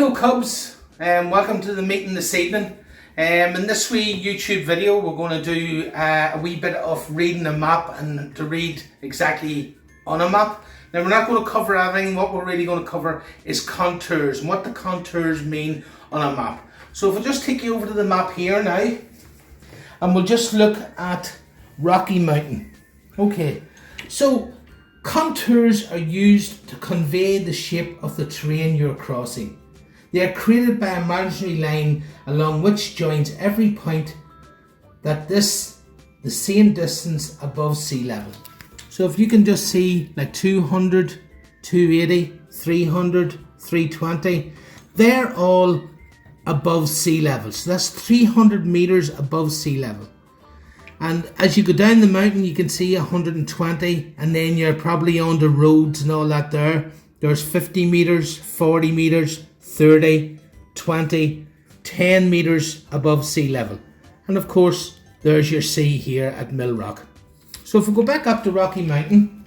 Hello Cubs, welcome to the meeting this evening. In this wee YouTube video we're going to do a wee bit of reading a map and to read exactly on a map. Now we're not going to cover everything. What we're really going to cover is contours and what the contours mean on a map. So if I just take you over to the map here now and we'll just look at Rocky Mountain. Okay, so contours are used to convey the shape of the terrain you're crossing. They are created by a imaginary line along which joins every point that the same distance above sea level. So if you can just see like 200, 280, 300, 320, they're all above sea level. So that's 300 meters above sea level. And as you go down the mountain you can see 120, and then you're probably on the roads and all that there. There's 50 meters, 40 meters, 30, 20, 10 meters above sea level. And of course, there's your sea here at Mill Rock. So if we go back up to Rocky Mountain,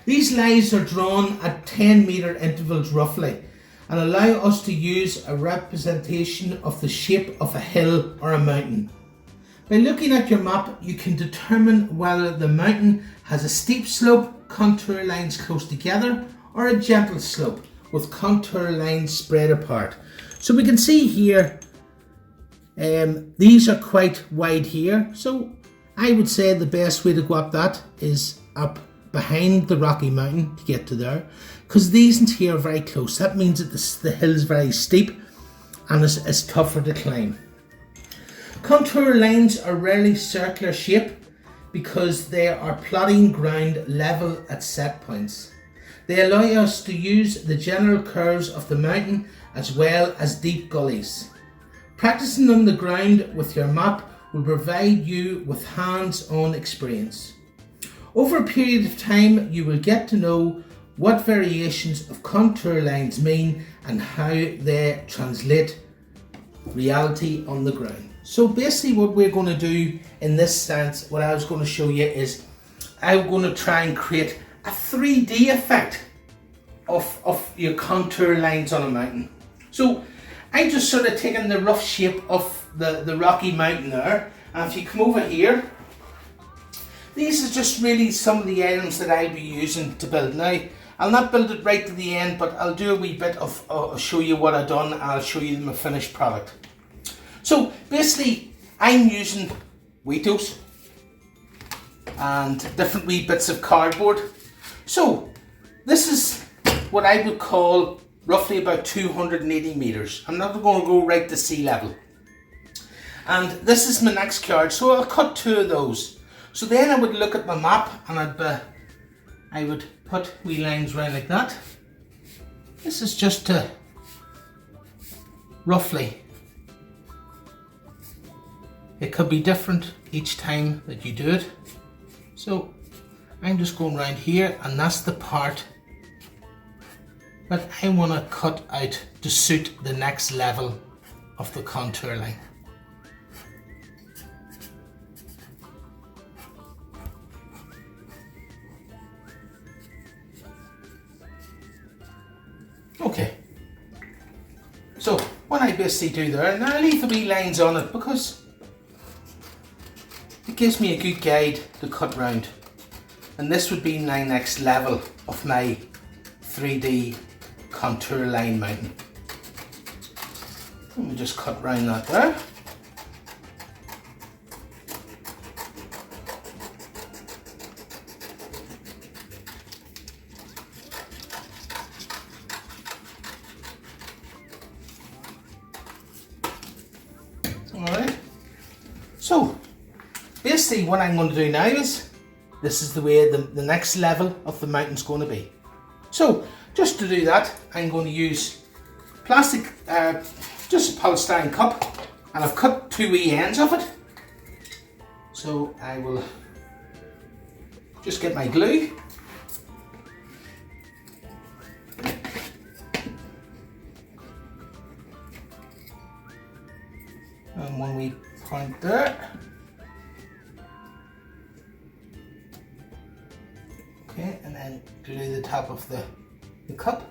these lines are drawn at 10 meter intervals roughly and allow us to use a representation of the shape of a hill or a mountain. By looking at your map, you can determine whether the mountain has a steep slope, contour lines close together, or a gentle slope with contour lines spread apart. So we can see here, these are quite wide here. So I would say the best way to go up that is up behind the Rocky Mountain to get to there, because these here are very close. That means that the hill is very steep and it's tougher to climb. Contour lines are rarely circular shape because they are plotting ground level at set points. They allow us to use the general curves of the mountain as well as deep gullies. Practicing on the ground with your map will provide you with hands-on experience. Over a period of time you will get to know what variations of contour lines mean and how they translate reality on the ground. So basically what we're going to do in this sense, what I was going to show you is I'm going to try and create a 3D effect of your contour lines on a mountain. So I just sort of taken the rough shape of the Rocky Mountain there, and if you come over here, these are just really some of the items that I'll be using to build. Now I'll not build it right to the end, but I'll do a wee bit of show you what I've done, and I'll show you my finished product. So basically I'm using Wheatos and different wee bits of cardboard. So this is what I would call roughly about 280 meters. I'm not going to go right to sea level. And this is my next card, so I'll cut two of those. So then I would look at my map and I would put wee lines around like that. This is just to roughly. It could be different each time that you do it. So I'm just going around here, and that's the part that I want to cut out to suit the next level of the contour line. Okay, so what I basically do there, and I leave the wee lines on it because it gives me a good guide to cut round. And this would be my next level of my 3D contour line mountain. Let me just cut round that there. Alright, so basically what I'm going to do now is, this is the way the next level of the mountain's going to be. So just to do that, I'm going to use plastic, just a polystyrene cup, and I've cut two wee ends of it. So I will just get my glue. And one wee point there. Okay, and then glue the top of the cup.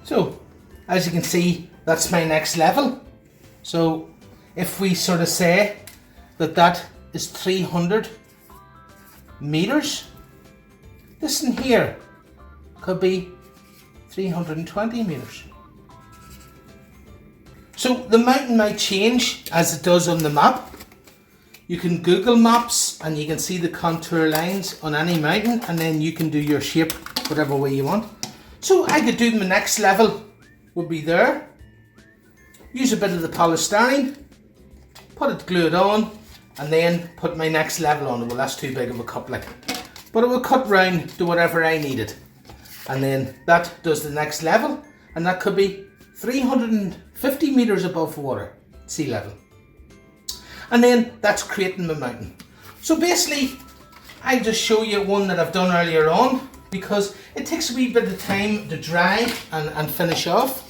So as you can see, that's my next level. So if we sort of say that that is 300 meters, this in here could be 320 meters. So the mountain might change as it does on the map. You can Google Maps and you can see the contour lines on any mountain, and then you can do your shape whatever way you want. So I could do my next level would be there. Use a bit of the polystyrene, put it, glue it on, and then put my next level on. Well, that's too big of a coupling, but it will cut round to whatever I needed. And then that does the next level, and that could be 350 meters above water, sea level. And then that's creating the mountain. So basically, I just show you one that I've done earlier on, because it takes a wee bit of time to dry and finish off.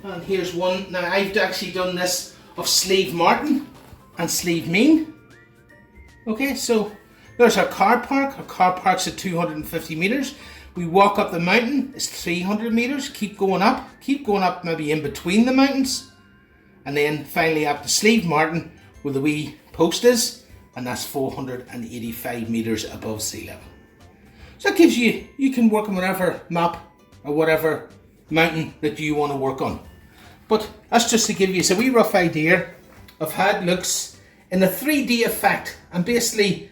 And here's one. Now I've actually done this of Sleeve Martin and Sleeve Mean. Okay, so there's our car park. Our car park's at 250 meters. We walk up the mountain, it's 300 meters. Keep going up maybe in between the mountains. And then finally up to Sleeve Martin where the wee post is, and that's 485 meters above sea level. So that gives you, you can work on whatever map or whatever mountain that you want to work on. But that's just to give you a wee rough idea of how it looks in a 3D effect. And basically,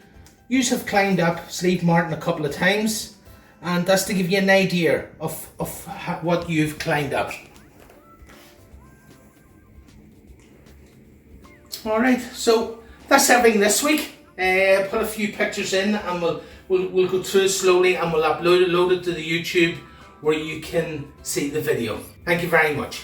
you have climbed up Sleeve Martin a couple of times, and that's to give you an idea of what you've climbed up. Alright, so that's everything this week. Put a few pictures in, and we'll go through it slowly, and we'll load it to the YouTube where you can see the video. Thank you very much.